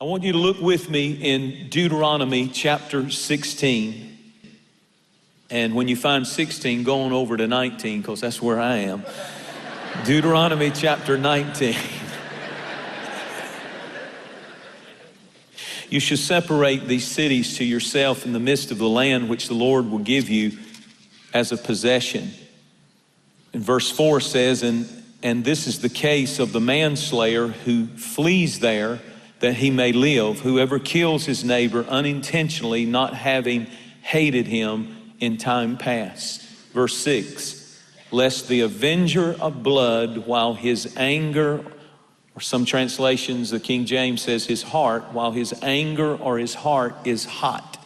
I want you to look with me in Deuteronomy chapter 16. And when you find 16, go on over to 19, because that's where I am. Deuteronomy chapter 19. You shall separate these cities to yourself in the midst of the land which the Lord will give you as a possession. And verse 4 says, and this is the case of the manslayer who flees there, that he may live. Whoever kills his neighbor unintentionally, not having hated him in time past. Verse 6, lest the avenger of blood, while his anger, or some translations, the King James says his heart, while his anger or his heart is hot,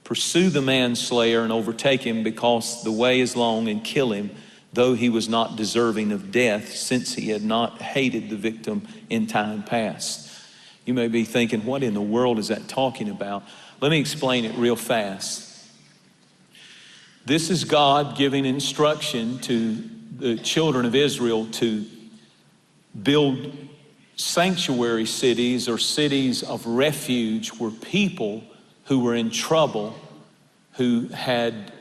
pursue the manslayer and overtake him, because the way is long, and kill him, though he was not deserving of death, since he had not hated the victim in time past. You may be thinking, what in the world is that talking about? Let me explain it real fast. This is God giving instruction to the children of Israel to build sanctuary cities, or cities of refuge, where people who were in trouble, who had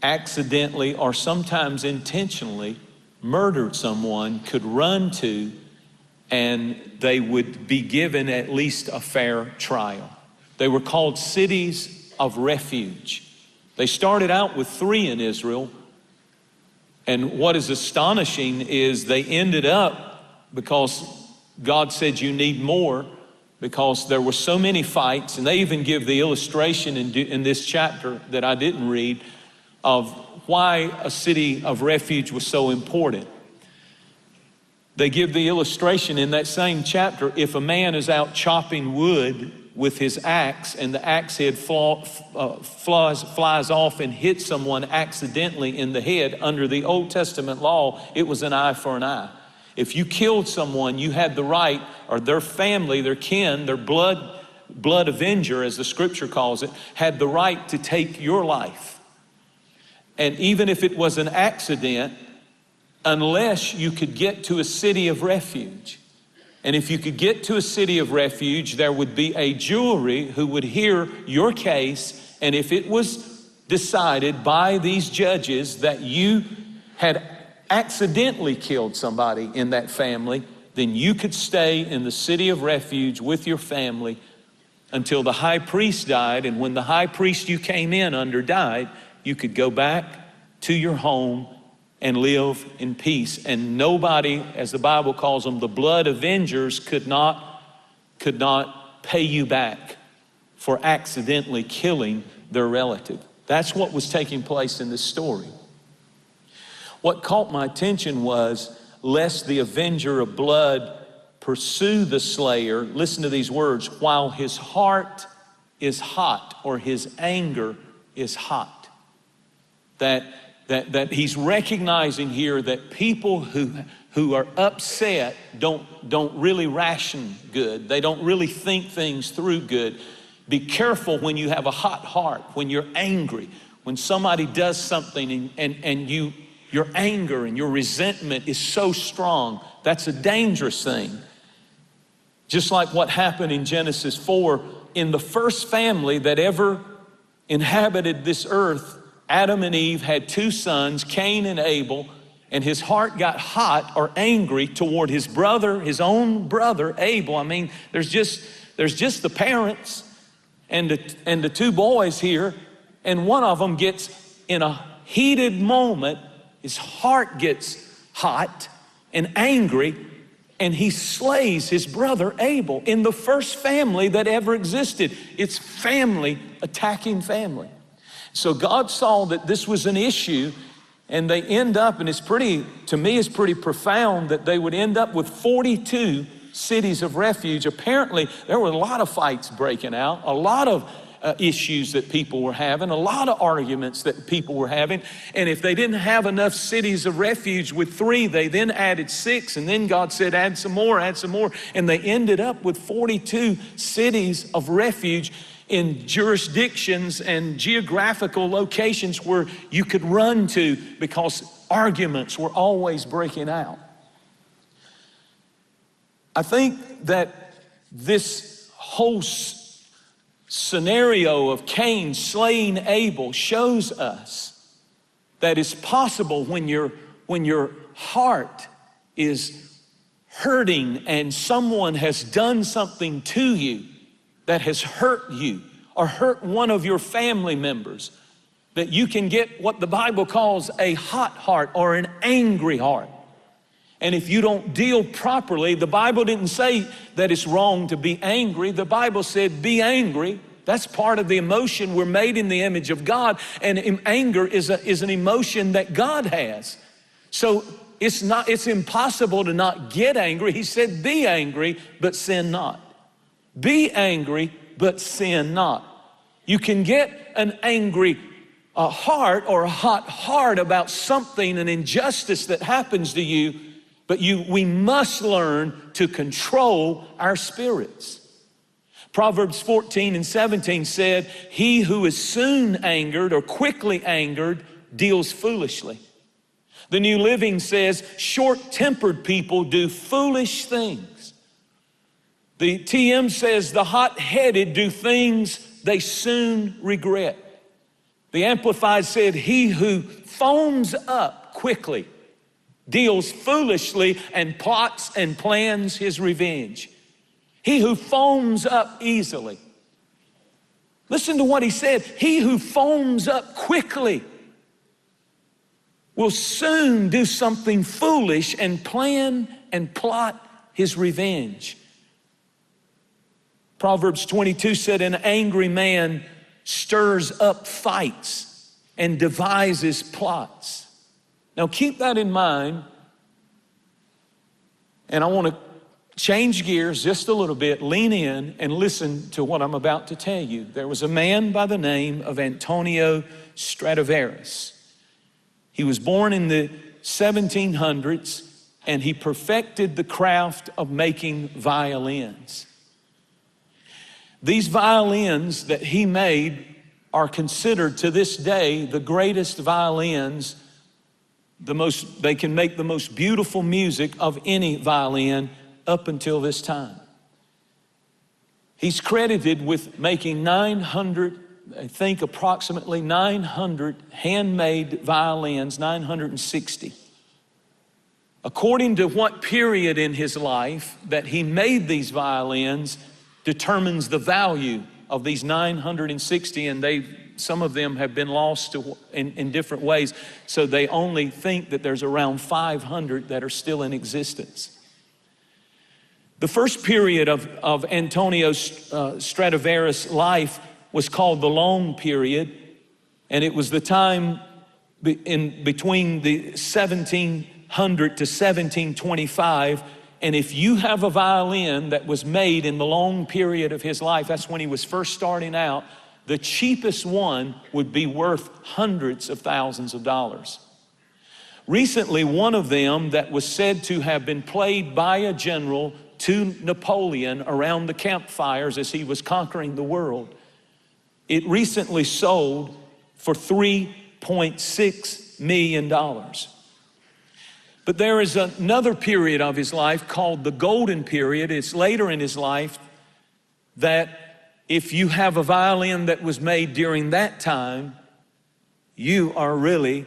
accidentally or sometimes intentionally murdered someone, could run to, and they would be given at least a fair trial. They were called cities of refuge. They started out with 3 in Israel, and what is astonishing is they ended up, because God said you need more, because there were so many fights, and they even give the illustration in this chapter that I didn't read of why a city of refuge was so important. They give the illustration in that same chapter. If a man is out chopping wood with his axe, and the axe head flies off and hits someone accidentally in the head, under the Old Testament law, it was an eye for an eye. If you killed someone, you had the right, or their family, their kin, their blood avenger, as the scripture calls it, had the right to take your life. And even if it was an accident, unless you could get to a city of refuge. And if you could get to a city of refuge, there would be a jury who would hear your case, and if it was decided by these judges that you had accidentally killed somebody in that family, then you could stay in the city of refuge with your family until the high priest died. And when the high priest you came in under died, you could go back to your home and live in peace. And nobody, as the Bible calls them, the blood avengers, could not pay you back for accidentally killing their relative. That's what was taking place in this story. What caught my attention was, lest the avenger of blood pursue the slayer, listen to these words, while his heart is hot, or his anger is hot. That he's recognizing here that people who are upset don't really ration good. They don't really think things through good. Be careful when you have a hot heart, when you're angry, when somebody does something and your anger and your resentment is so strong. That's a dangerous thing. Just like what happened in Genesis 4, in the first family that ever inhabited this earth, Adam and Eve had 2 sons, Cain and Abel, and his heart got hot or angry toward his brother, his own brother, Abel. I mean, there's just the parents and the 2 boys here, and one of them gets in a heated moment, his heart gets hot and angry, and he slays his brother Abel in the first family that ever existed. It's family attacking family. So God saw that this was an issue, and they end up, and to me it's pretty profound, that they would end up with 42 cities of refuge. Apparently, there were a lot of fights breaking out, a lot of issues that people were having, a lot of arguments that people were having. And if they didn't have enough cities of refuge with 3, they then added 6, and then God said, add some more, and they ended up with 42 cities of refuge in jurisdictions and geographical locations where you could run to, because arguments were always breaking out. I think that this whole scenario of Cain slaying Abel shows us that it's possible when your heart is hurting and someone has done something to you that has hurt you or hurt one of your family members, that you can get what the Bible calls a hot heart or an angry heart. And if you don't deal properly, the Bible didn't say that it's wrong to be angry. The Bible said be angry. That's part of the emotion. We're made in the image of God, and anger is an emotion that God has. So it's impossible to not get angry. He said be angry, but sin not. Be angry, but sin not. You can get an angry heart or a hot heart about something, an injustice that happens to you, but we must learn to control our spirits. Proverbs 14:17 said, he who is soon angered or quickly angered deals foolishly. The New Living says, short-tempered people do foolish things. The TM says, the hot-headed do things they soon regret. The Amplified said, he who foams up quickly deals foolishly and plots and plans his revenge. He who foams up easily. Listen to what he said. He who foams up quickly will soon do something foolish and plan and plot his revenge. Proverbs 22 said, an angry man stirs up fights and devises plots. Now keep that in mind, and I want to change gears just a little bit, lean in and listen to what I'm about to tell you. There was a man by the name of Antonio Stradivaris. He was born in the 1700s, and he perfected the craft of making violins. These violins that he made are considered to this day the greatest violins. They can make the most beautiful music of any violin up until this time. He's credited with making 900, I think approximately 900 handmade violins, 960. According to what period in his life that he made these violins determines the value of these 960, and some of them have been lost in different ways, so they only think that there's around 500 that are still in existence. The first period of Antonio Stradivaris' life was called the Long Period, and it was the time between the 1700 to 1725. And if you have a violin that was made in the long period of his life, that's when he was first starting out, the cheapest one would be worth hundreds of thousands of dollars. Recently, one of them that was said to have been played by a general to Napoleon around the campfires as he was conquering the world, it recently sold for $3.6 million. But there is another period of his life called the Golden Period. It's later in his life that if you have a violin that was made during that time, you're really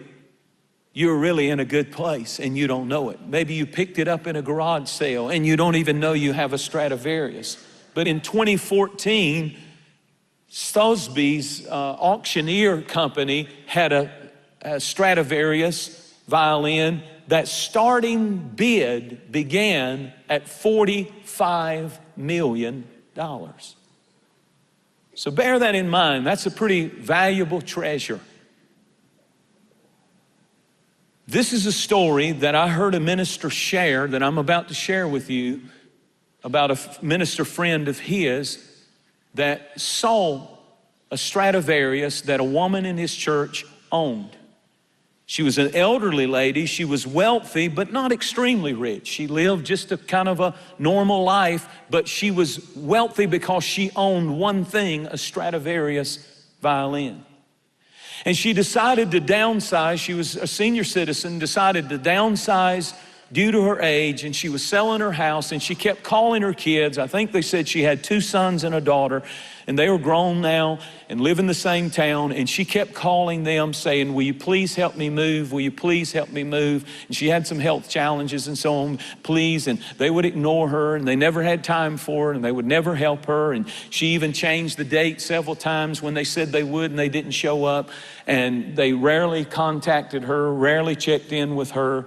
in a good place and you don't know it. Maybe you picked it up in a garage sale and you don't even know you have a Stradivarius. But in 2014, Sotheby's auctioneer company had a Stradivarius violin. That starting bid began at $45 million. So bear that in mind. That's a pretty valuable treasure. This is a story that I heard a minister share that I'm about to share with you about a minister friend of his that saw a Stradivarius that a woman in his church owned. She was an elderly lady. She was wealthy, but not extremely rich. She lived just a kind of a normal life, but she was wealthy because she owned one thing, a Stradivarius violin. And she decided to downsize. She was a senior citizen, decided to downsize due to her age, and she was selling her house, and she kept calling her kids. I think they said she had 2 sons and a daughter, and they were grown now and live in the same town, and she kept calling them saying, will you please help me move? Will you please help me move? And she had some health challenges and so on, please, and they would ignore her, and they never had time for her, and they would never help her, and she even changed the date several times when they said they would and they didn't show up, and they rarely contacted her, rarely checked in with her.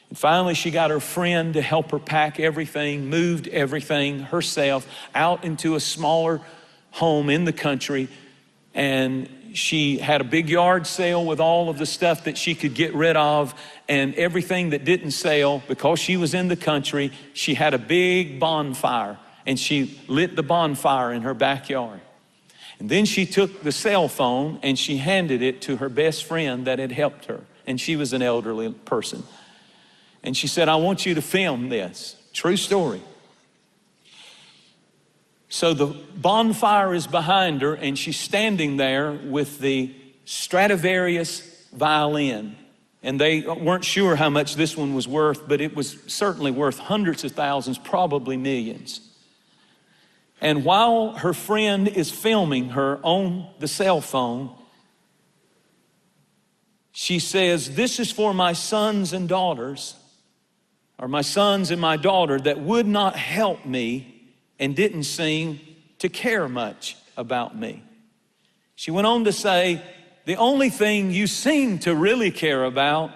And finally, she got her friend to help her pack everything, moved everything herself out into a smaller home in the country. And she had a big yard sale with all of the stuff that she could get rid of, and everything that didn't sell, because she was in the country, she had a big bonfire, and she lit the bonfire in her backyard. And then she took the cell phone and she handed it to her best friend that had helped her. And she was an elderly person. And she said, I want you to film this. True story. So the bonfire is behind her, and she's standing there with the Stradivarius violin. And they weren't sure how much this one was worth, but it was certainly worth hundreds of thousands, probably millions. And while her friend is filming her on the cell phone, she says, this is for my sons and daughters, or my sons and my daughter that would not help me and didn't seem to care much about me. She went on to say, the only thing you seem to really care about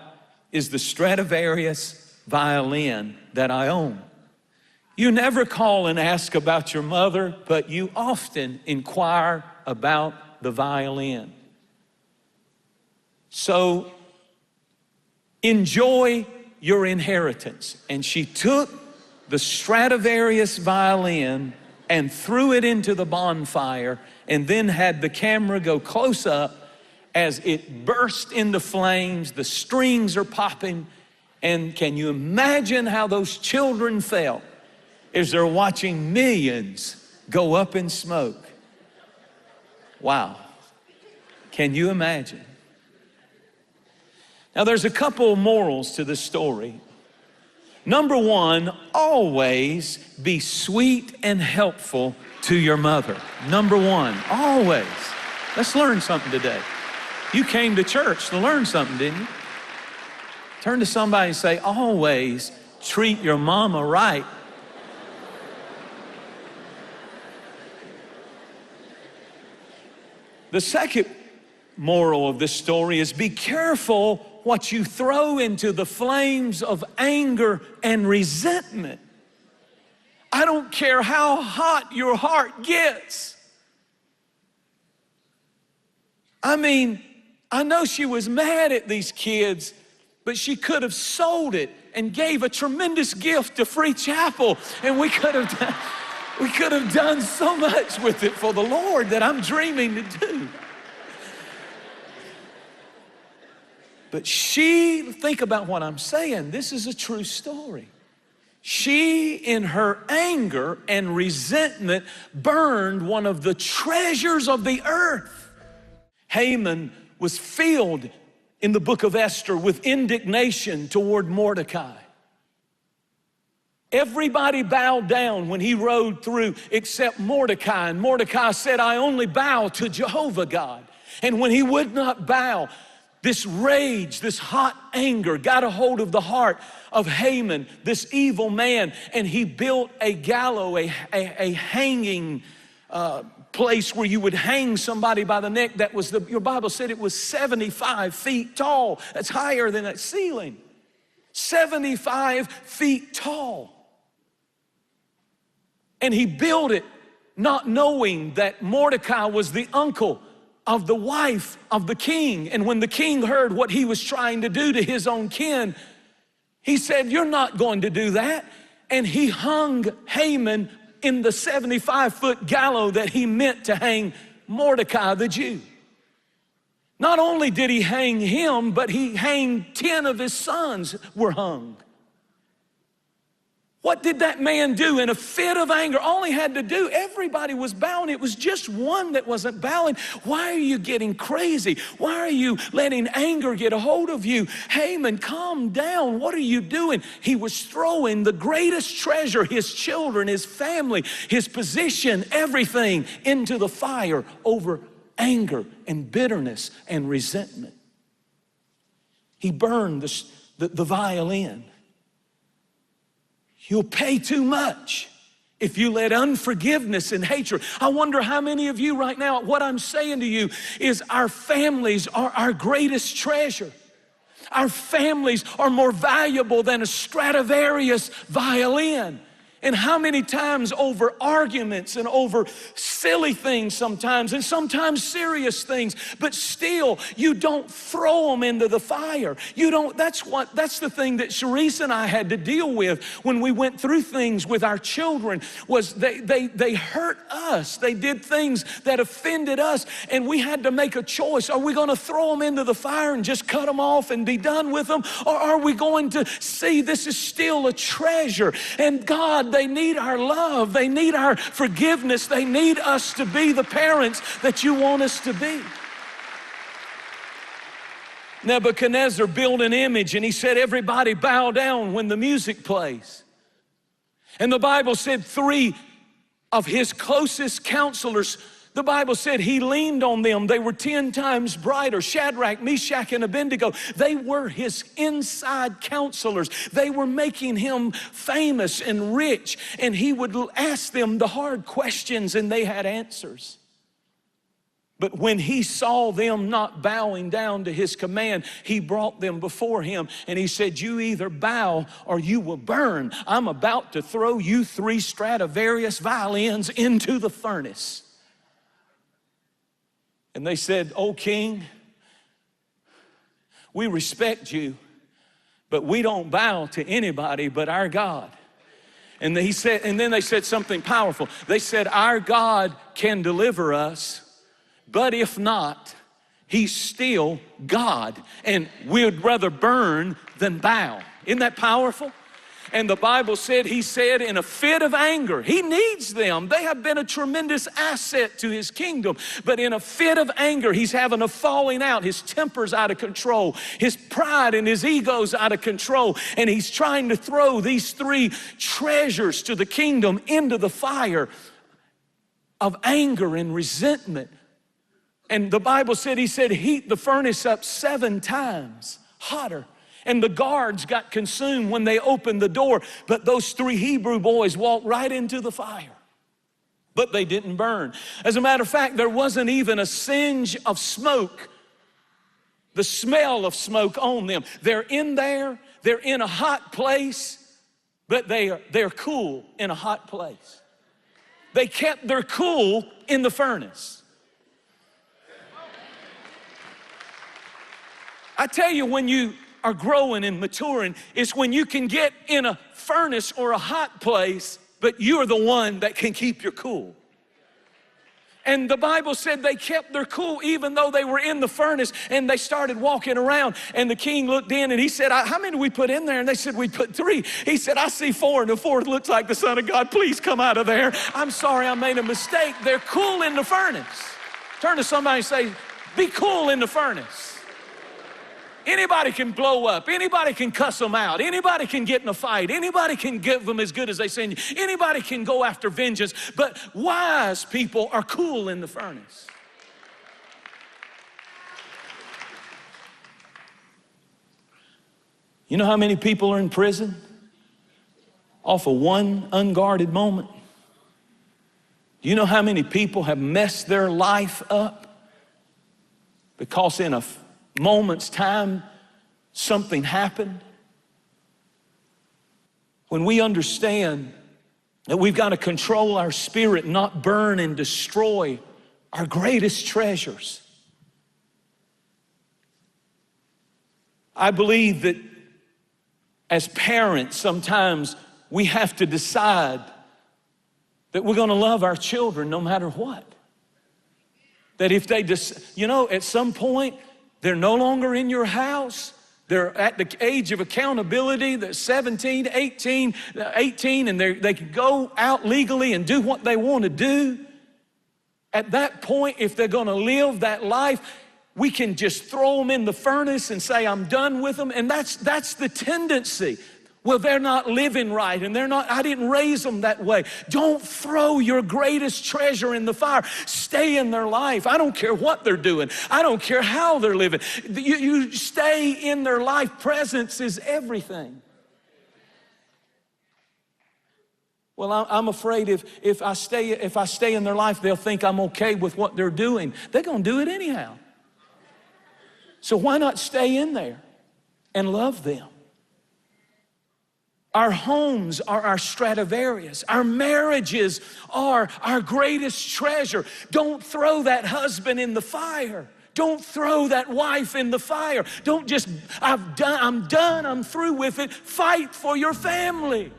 is the Stradivarius violin that I own. You never call and ask about your mother, but you often inquire about the violin. So enjoy your inheritance. And she took the Stradivarius violin and threw it into the bonfire, and then had the camera go close up as it burst into flames. The strings are popping. And can you imagine how those children felt as they're watching millions go up in smoke? Wow. Can you imagine? Now, there's a couple of morals to this story. Number one, always be sweet and helpful to your mother. Number one, always. Let's learn something today. You came to church to learn something, didn't you? Turn to somebody and say, always treat your mama right. The second moral of this story is be careful what you throw into the flames of anger and resentment. I don't care how hot your heart gets. I mean, I know she was mad at these kids, but she could have sold it and gave a tremendous gift to Free Chapel, and we could have done so much with it for the Lord that I'm dreaming to do. But think about what I'm saying. This is a true story. She, in her anger and resentment, burned one of the treasures of the earth. Haman was filled in the book of Esther with indignation toward Mordecai. Everybody bowed down when he rode through except Mordecai. And Mordecai said, I only bow to Jehovah God. And when he would not bow, this rage, this hot anger got a hold of the heart of Haman, this evil man, and he built a gallows, a hanging place where you would hang somebody by the neck. That was your Bible said it was 75 feet tall. That's higher than that ceiling. 75 feet tall. And he built it not knowing that Mordecai was the uncle of the wife of the king. And when the king heard what he was trying to do to his own kin, he said, you're not going to do that. And he hung Haman in the 75-foot gallows that he meant to hang Mordecai the Jew. Not only did he hang him, but he hanged 10 of his sons were hung. What did that man do in a fit of anger? All he had to do, everybody was bowing. It was just one that wasn't bowing. Why are you getting crazy? Why are you letting anger get a hold of you? Haman, calm down. What are you doing? He was throwing the greatest treasure, his children, his family, his position, everything into the fire over anger and bitterness and resentment. He burned the violin. You'll pay too much if you let unforgiveness and hatred. I wonder how many of you right now, what I'm saying to you is our families are our greatest treasure. Our families are more valuable than a Stradivarius violin. And how many times over arguments and over silly things sometimes, and sometimes serious things, but still you don't throw them into the fire. You don't, that's the thing that Sharice and I had to deal with when we went through things with our children, was they hurt us. They did things that offended us, and we had to make a choice. Are we gonna throw them into the fire and just cut them off and be done with them? Or are we going to see this is still a treasure? And God, they need our love. They need our forgiveness. They need us to be the parents that you want us to be. Nebuchadnezzar built an image and he said, everybody bow down when the music plays. And the Bible said 3 of his closest counselors, the Bible said he leaned on them. They were 10 times brighter. Shadrach, Meshach, and Abednego. They were his inside counselors. They were making him famous and rich. And he would ask them the hard questions and they had answers. But when he saw them not bowing down to his command, he brought them before him and he said, you either bow or you will burn. I'm about to throw you 3 Stradivarius violins into the furnace. And they said, "Oh, King, we respect you, but we don't bow to anybody but our God." And then they said something powerful. They said, "Our God can deliver us, but if not, he's still God, and we'd rather burn than bow." Isn't that powerful? And the Bible said, he said in a fit of anger, he needs them. They have been a tremendous asset to his kingdom. But in a fit of anger, he's having a falling out. His temper's out of control. His pride and his ego's out of control. And he's trying to throw these 3 treasures to the kingdom into the fire of anger and resentment. And the Bible said, he said, heat the furnace up 7 times hotter. And the guards got consumed when they opened the door. But those 3 Hebrew boys walked right into the fire. But they didn't burn. As a matter of fact, there wasn't even a singe of smoke, the smell of smoke on them. They're in there, they're in a hot place, but they're cool in a hot place. They kept their cool in the furnace. I tell you, when you are growing and maturing, it's when you can get in a furnace or a hot place, but you're the one that can keep your cool. And the Bible said they kept their cool even though they were in the furnace, and they started walking around, and the king looked in and he said, "How many did we put in there?" And they said, "We put 3. He said, "I see 4, and the 4th looks like the Son of God. Please come out of there. I'm sorry, I made a mistake." They're cool in the furnace. Turn to somebody and say, be cool in the furnace. Anybody can blow up. Anybody can cuss them out. Anybody can get in a fight. Anybody can give them as good as they send you. Anybody can go after vengeance. But wise people are cool in the furnace. You know how many people are in prison off of one unguarded moment? You know how many people have messed their life up because in a moment's time, something happened? When we understand that we've got to control our spirit, not burn and destroy our greatest treasures. I believe that as parents, sometimes we have to decide that we're going to love our children no matter what. That if they just, at some point, they're no longer in your house, They're at the age of accountability. They're 17, 18, and they can go out legally and do what they want to do. At that point, if they're going to live that life, we can just throw them in the furnace and say, I'm done with them. And that's the tendency. Well, they're not living right, and I didn't raise them that way. Don't throw your greatest treasure in the fire. Stay in their life. I don't care what they're doing. I don't care how they're living. You stay in their life. Presence is everything. Well, I'm afraid if I stay in their life, they'll think I'm okay with what they're doing. They're going to do it anyhow. So why not stay in there and love them? Our homes are our Stradivarius. Our marriages are our greatest treasure. Don't throw that husband in the fire. Don't throw that wife in the fire. Don't just, I'm done, I'm through with it. Fight for your family.